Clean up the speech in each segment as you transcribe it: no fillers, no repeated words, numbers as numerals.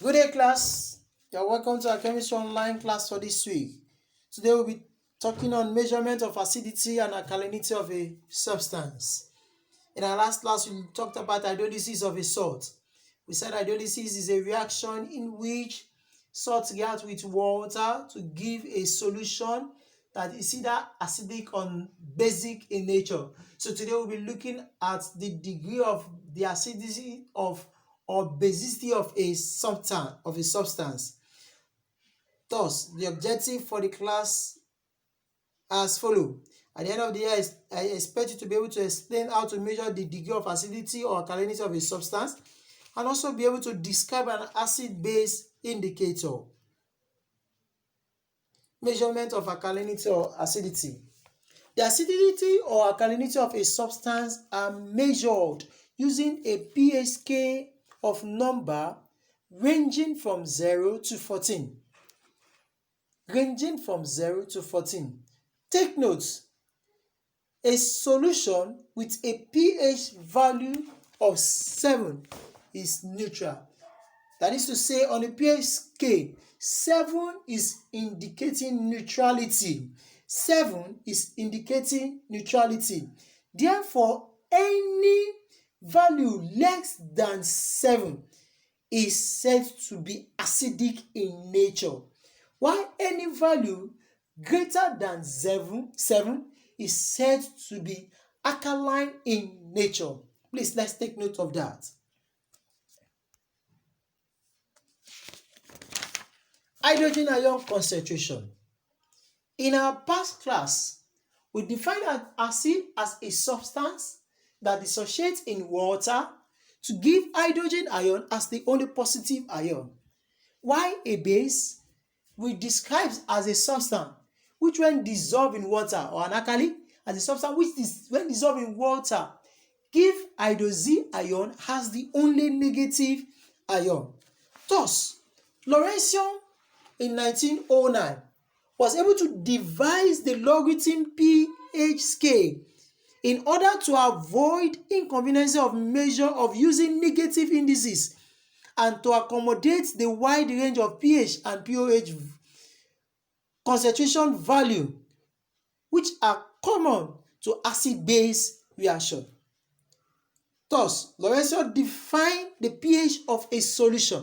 Good day, class. You're welcome to our chemistry online class for this week. Today we'll be talking on measurement of acidity and alkalinity of a substance. In our last class, we talked about hydrolysis of a salt. We said hydrolysis is a reaction in which salts react with water to give a solution that is either acidic or basic in nature. So today we'll be looking at the degree of the acidity of or basicity of a substance. Thus, the objective for the class as follows. At the end of the year, I expect you to be able to explain how to measure the degree of acidity or alkalinity of a substance and also be able to describe an acid-base indicator. Measurement of alkalinity or acidity. The acidity or alkalinity of a substance are measured using a pH scale of number ranging from 0 to 14. Take note, a solution with a pH value of 7 is neutral. That is to say, on a pH scale, 7 is indicating neutrality. 7 is indicating neutrality. Therefore, any value less than 7 is said to be acidic in nature, while any value greater than 7 is said to be alkaline in nature. Please, let's take note of that. Hydrogen ion concentration. In our past class, we defined an acid as a substance that dissociates in water to give hydrogen ion as the only positive ion, while a base we describe as a substance which, when dissolved in water, or an alkali as a substance which is when dissolved in water give hydroxy ion as the only negative ion. Thus, Laurentian in 1909 was able to devise the logarithm pH scale in order to avoid inconvenience of measure of using negative indices and to accommodate the wide range of pH and pOH concentration value which are common to acid-base reaction. Thus, Laurentian defined the pH of a solution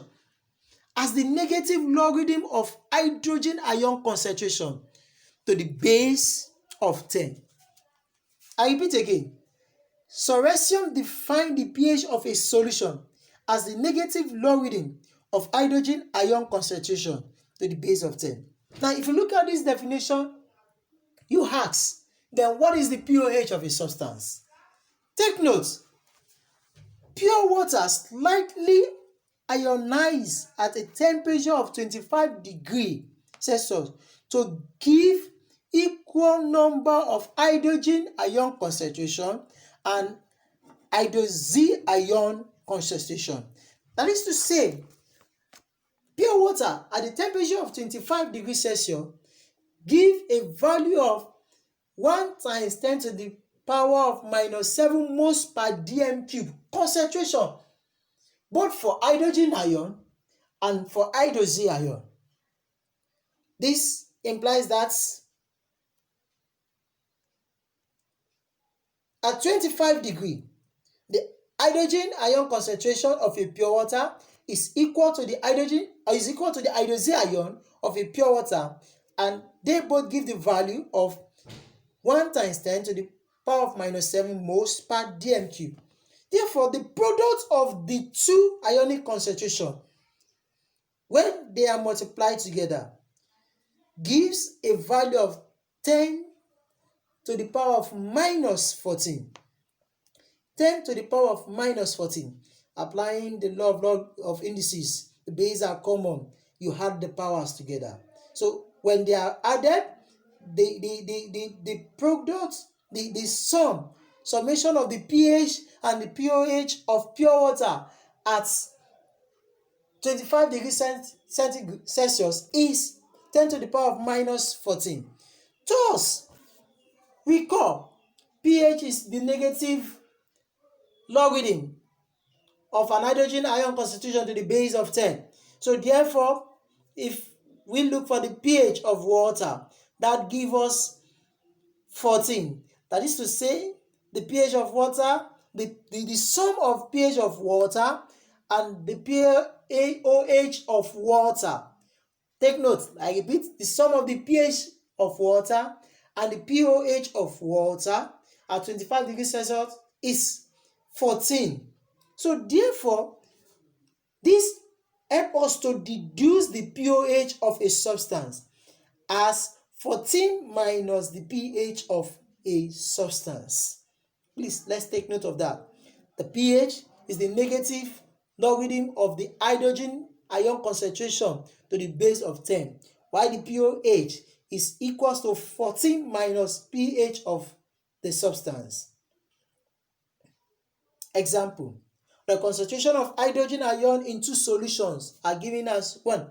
as the negative logarithm of hydrogen ion concentration to the base of 10. I repeat again. Laurentian defined the pH of a solution as the negative logarithm of hydrogen ion concentration to the base of 10. Now, if you look at this definition, you ask, then what is the pOH of a substance? Take note, pure water slightly ionized at a temperature of 25 degrees Celsius to give equal number of hydrogen ion concentration and hydroxy ion concentration. That is to say, pure water at the temperature of 25 degrees Celsius give a value of 1 times 10 to the power of minus 7 moles per dm cube concentration, both for hydrogen ion and for hydroxy ion. This implies that at 25 degrees, the hydrogen ion concentration of a pure water is equal to the hydroxy ion of a pure water, and they both give the value of 1 times 10 to the power of minus 7 moles per dm cube. Therefore, the product of the two ionic concentration, when they are multiplied together, gives a value of 10 to the power of minus 14. 10 to the power of minus 14. Applying the law of indices, the bases are common. You add the powers together. So when they are added, the product, the summation of the pH and the pOH of pure water at 25 degrees Celsius is 10 to the power of minus 14. Thus, recall, pH is the negative logarithm of an hydrogen ion concentration to the base of 10. So therefore, if we look for the pH of water, that gives us 14. That is to say, the pH of water, the sum of pH of water and the pH of water. Take note, I repeat, the sum of the pH of water and the pOH of water at 25 degrees Celsius is 14. So therefore, this helps us to deduce the pOH of a substance as 14 minus the pH of a substance. Please, let's take note of that. The pH is the negative logarithm of the hydrogen ion concentration to the base of 10, while the pOH is equals to 14 minus pH of the substance. Example, the concentration of hydrogen ion in two solutions are given as 1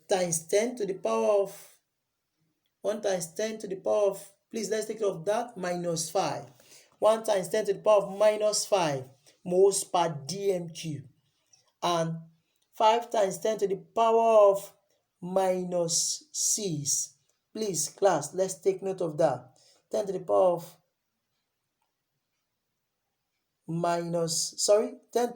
times 10 to the power of 1 times 10 to the power of, please let's take note of that, minus 5. 1 times 10 to the power of minus 5 moles per dm cube. And 5 times 10 to the power of minus 6. Please, class, let's take note of that. 10 to the power of minus, 10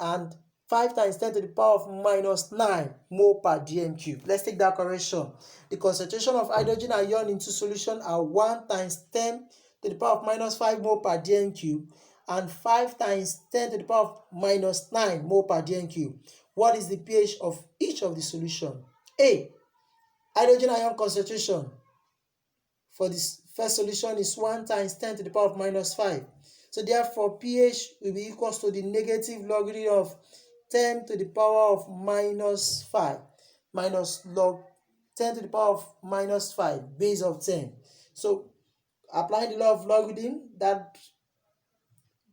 and 5 times 10 to the power of minus 9 mole per dm cube. Let's take that correction. The concentration of hydrogen ion into solution are 1 times 10 to the power of minus 5 mole per dm cube and 5 times 10 to the power of minus 9 mole per dm cube. What is the pH of each of the solution? A. Hydrogen ion concentration for this first solution is 1 times 10 to the power of minus 5. So therefore, pH will be equals to the negative logarithm of 10 to the power of minus 5 minus log 10 to the power of minus 5 base of 10. So applying the law of logarithm, that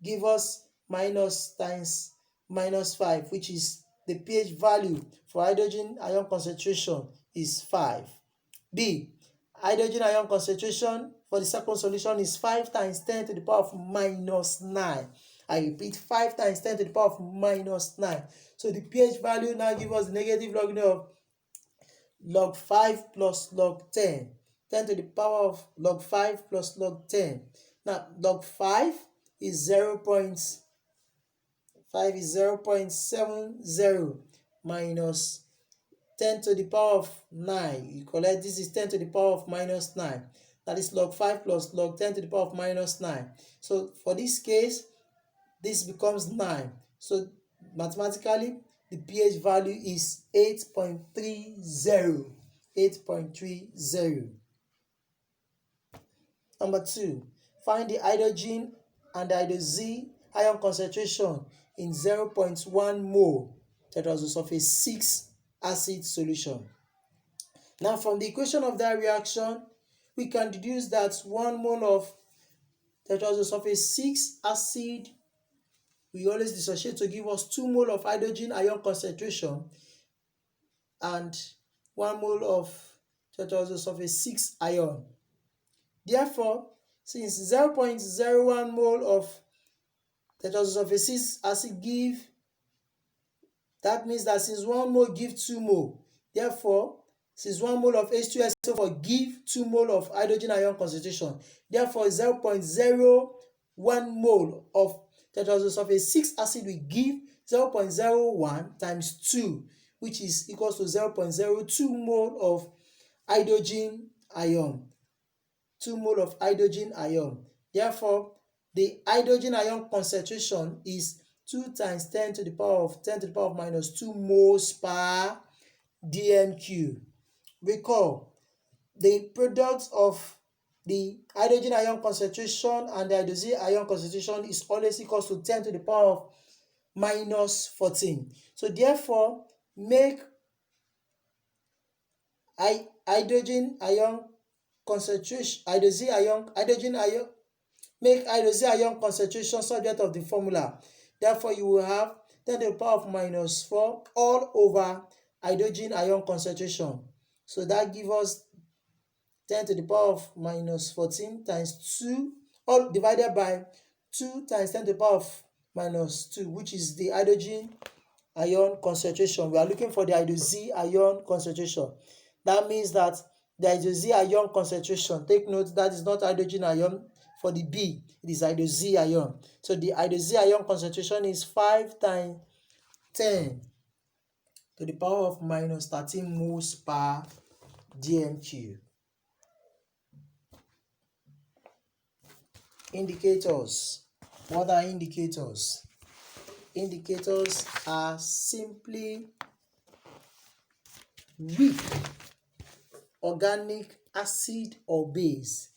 gives us minus times minus 5, which is the pH value for hydrogen ion concentration is 5. B. Hydrogen ion concentration for the second solution is 5 times 10 to the power of minus 9. I repeat, 5 times 10 to the power of minus 9. So the pH value now gives us the negative logarithm of log 5 plus log 10. 10 to the power of log 5 plus log 10. Now, log 5 is 0.70 minus 10 to the power of 9. You collect, this is 10 to the power of minus 9. That is log 5 plus log 10 to the power of minus 9. So for this case, this becomes 9. So mathematically, the pH value is 8.30. 8.30. Number 2, find the hydrogen and the hydroxy ion concentration in 0.1 mole tetraoxosulfate 6 acid solution. Now from the equation of that reaction, we can deduce that 1 mole of tetraoxosulfate 6 acid we always dissociate to give us 2 mole of hydrogen ion concentration and 1 mole of tetraoxosulfate 6 ion. Therefore, since 0.01 mole of tetraoxosulfate 6 acid give, that means that since 1 mole give 2 mole, therefore, since 1 mole of H2SO4 give 2 mole of hydrogen ion concentration, therefore 0.01 mole of tetraoxosulfate 6 acid will give 0.01 times 2, which is equals to 0.02 mole of hydrogen ion. 2 mole of hydrogen ion. Therefore, the hydrogen ion concentration is 2 times 10 to the power of 10 to the power of minus 2 moles per dm cube. Recall, the product of the hydrogen ion concentration and the hydroxy ion concentration is always equals to 10 to the power of minus 14. So therefore, make hydrogen ion concentration, make hydroxy ion concentration subject of the formula. Therefore, you will have 10 to the power of minus 4 all over hydrogen ion concentration. So that gives us 10 to the power of minus 14 times 2, all divided by 2 times 10 to the power of minus 2, which is the hydrogen ion concentration. We are looking for the hydroxy ion concentration. That means that the hydroxy ion concentration, take note that is not hydrogen ion. For the B, it is hydroxy ion. So the hydroxy ion concentration is 5 times 10 to the power of minus 13 moles per dm³. Indicators. What are indicators? Indicators are simply weak organic acid or base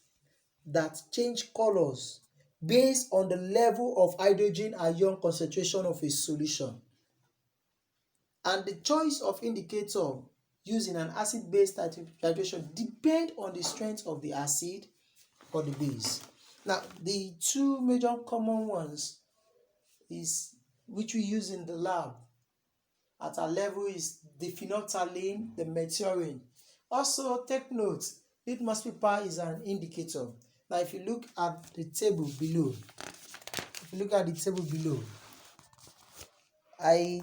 that change colors based on the level of hydrogen ion concentration of a solution. And the choice of indicator used in an acid-base titration depend on the strength of the acid or the base. Now, the two major common ones is which we use in the lab at our level is the phenolphthalein, the methionine. Also, take note, litmus paper is an indicator. Now, if you look at the table below, I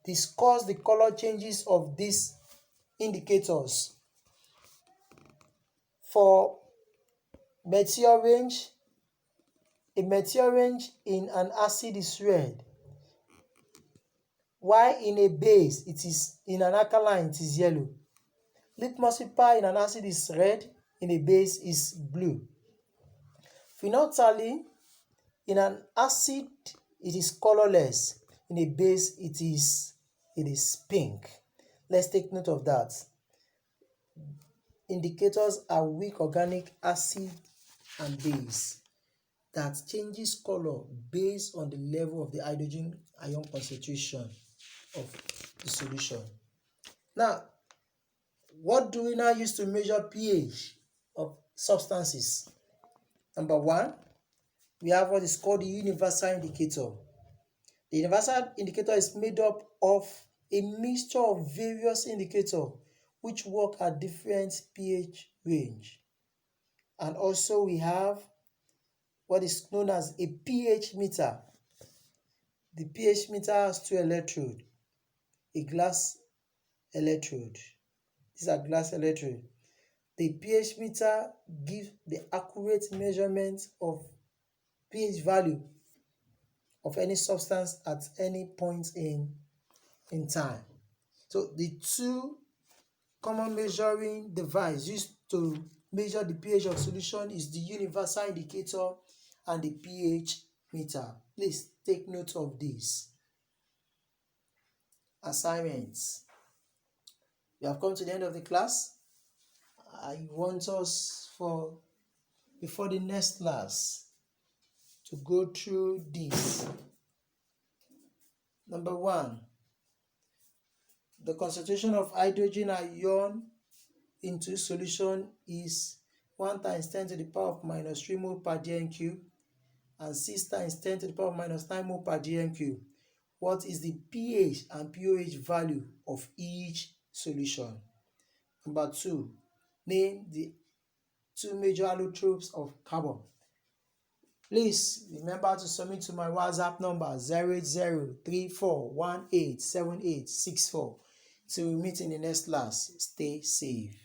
discuss the color changes of these indicators. For methiorange, a methiorange in an acid is red, while in a base, in an alkaline, it is yellow. Litmus paper in an acid is red, in a base is blue. Phenolphthalein in an acid, it is colorless. In a base, it is pink. Let's take note of that. Indicators are weak organic acid and base that changes color based on the level of the hydrogen ion concentration of the solution. Now, what do we now use to measure pH of substances? Number one, we have what is called the universal indicator. The universal indicator is made up of a mixture of various indicators which work at different pH range. And also we have what is known as a pH meter. The pH meter has two electrodes, a glass electrode. These are glass electrodes. The pH meter gives the accurate measurement of pH value of any substance at any point in time. So the two common measuring devices used to measure the pH of solution is the universal indicator and the pH meter. Please take note of this. Assignments. We have come to the end of the class. I want us before the next class to go through this. Number one, the concentration of hydrogen ion into solution is 1 times 10 to the power of minus 3 mole per dm³ and 6 times 10 to the power of minus 9 mole per dm³. What is the pH and pOH value of each solution? Number two, name the two major allotropes of carbon. Please remember to submit to my WhatsApp number 08034187864. Till we meet in the next class, stay safe.